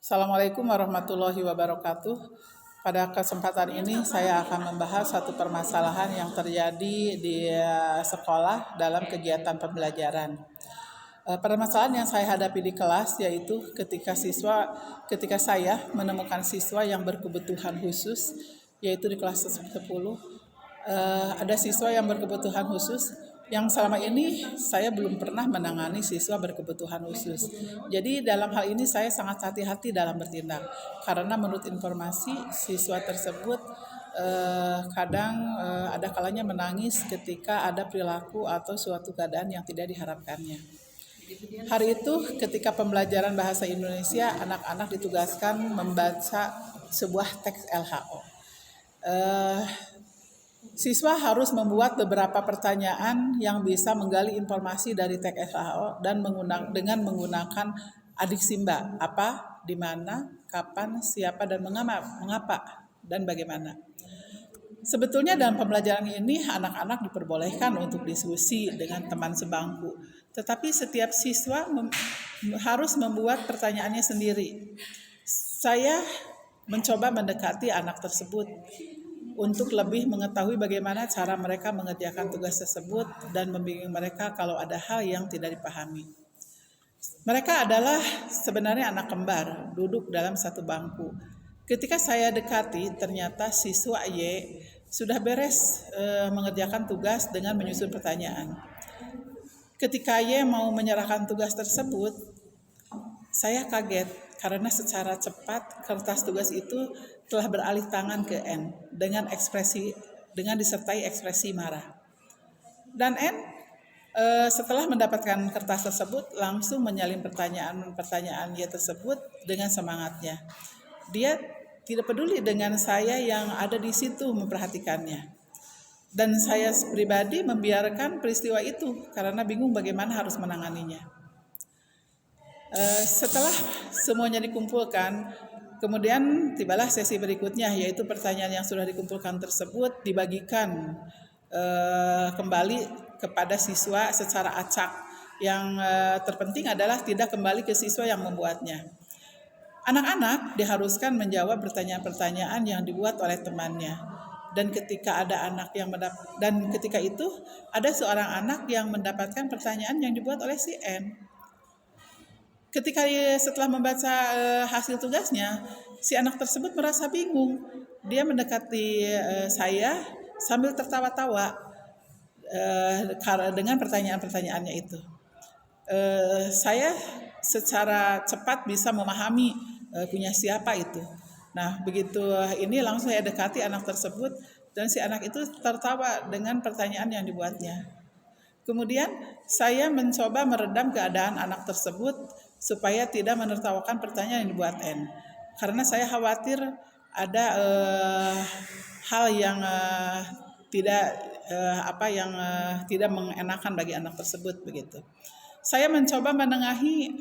Assalamualaikum warahmatullahi wabarakatuh. Pada kesempatan ini saya akan membahas satu permasalahan yang terjadi di sekolah dalam kegiatan pembelajaran. Permasalahan yang saya hadapi di kelas yaitu ketika saya menemukan siswa yang berkebutuhan khusus, yaitu di kelas 10, ada siswa yang berkebutuhan khusus yang selama ini saya belum pernah menangani siswa berkebutuhan khusus. Jadi dalam hal ini saya sangat hati-hati dalam bertindak, karena menurut informasi siswa tersebut kadang ada kalanya menangis ketika ada perilaku atau suatu keadaan yang tidak diharapkannya. Hari itu ketika pembelajaran bahasa Indonesia, anak-anak ditugaskan membaca sebuah teks LHO. Siswa harus membuat beberapa pertanyaan yang bisa menggali informasi dari teks LHO dan dengan menggunakan adik Simba, apa, di mana, kapan, siapa, dan mengapa, dan bagaimana. Sebetulnya dalam pembelajaran ini anak-anak diperbolehkan untuk diskusi dengan teman sebangku, tetapi setiap siswa harus membuat pertanyaannya sendiri. Saya mencoba mendekati anak tersebut untuk lebih mengetahui bagaimana cara mereka mengerjakan tugas tersebut dan membimbing mereka kalau ada hal yang tidak dipahami. Mereka adalah sebenarnya anak kembar, duduk dalam satu bangku. Ketika saya dekati, ternyata siswa Y sudah beres mengerjakan tugas dengan menyusun pertanyaan. Ketika Y mau menyerahkan tugas tersebut, saya kaget karena secara cepat kertas tugas itu telah beralih tangan ke N dengan disertai ekspresi marah. Dan N setelah mendapatkan kertas tersebut langsung menyalin pertanyaan Y tersebut dengan semangatnya. Dia tidak peduli dengan saya yang ada di situ memperhatikannya. Dan saya pribadi membiarkan peristiwa itu karena bingung bagaimana harus menanganinya. Setelah semuanya dikumpulkan, kemudian tibalah sesi berikutnya, yaitu pertanyaan yang sudah dikumpulkan tersebut dibagikan kembali kepada siswa secara acak. Yang terpenting adalah tidak kembali ke siswa yang membuatnya. Anak-anak diharuskan menjawab pertanyaan-pertanyaan yang dibuat oleh temannya. Dan ketika itu ada seorang anak yang mendapatkan pertanyaan yang dibuat oleh si N. Ketika setelah membaca hasil tugasnya, si anak tersebut merasa bingung. Dia mendekati saya sambil tertawa-tawa dengan pertanyaan-pertanyaannya itu. Saya secara cepat bisa memahami punya siapa itu. Nah, begitu ini langsung saya dekati anak tersebut dan si anak itu tertawa dengan pertanyaan yang dibuatnya. Kemudian saya mencoba meredam keadaan anak tersebut supaya tidak menertawakan pertanyaan yang dibuat N. Karena saya khawatir ada hal yang tidak mengenakan bagi anak tersebut begitu. Saya mencoba menengahi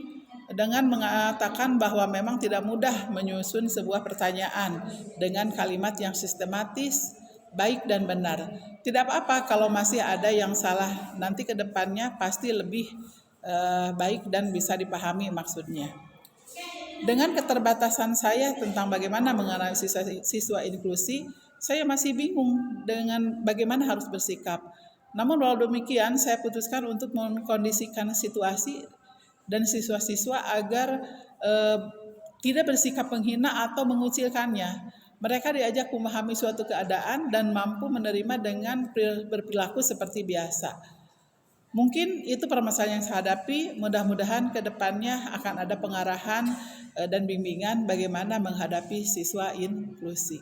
dengan mengatakan bahwa memang tidak mudah menyusun sebuah pertanyaan dengan kalimat yang sistematis, baik dan benar. Tidak apa-apa kalau masih ada yang salah, nanti ke depannya pasti lebih baik dan bisa dipahami maksudnya. Dengan keterbatasan saya tentang bagaimana menganalisis siswa inklusi, saya masih bingung dengan bagaimana harus bersikap. Namun walau demikian, saya putuskan untuk mengkondisikan situasi dan siswa-siswa agar tidak bersikap menghina atau mengucilkannya. Mereka diajak memahami suatu keadaan dan mampu menerima dengan berperilaku seperti biasa. Mungkin itu permasalahan yang saya hadapi. Mudah-mudahan ke depannya akan ada pengarahan dan bimbingan bagaimana menghadapi siswa inklusi.